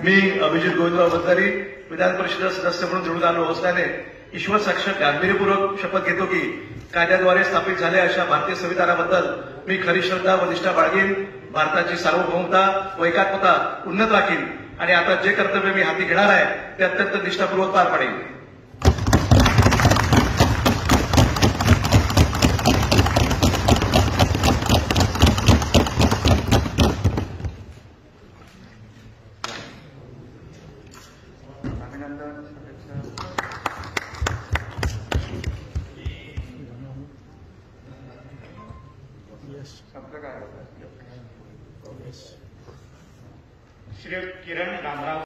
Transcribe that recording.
मी अभिजित गोविंदराव बंजारी विधान परिषद सदस्य म्हणून निवडून आलो असल्याने ईश्वर साक्ष गांभीर्यपूर्वक शपथ घेतो की कायद्याद्वारे स्थापित झालेल्या अशा भारतीय संविधानाबद्दल मी खरी श्रद्धा व निष्ठा बाळगीन, भारताची सार्वभौमता व एकात्मता उन्नत राखीन आणि आता जे कर्तव्य मी हाती घेणार आहे ते अत्यंत निष्ठापूर्वक पार पाडेन. श्री किरण रामराव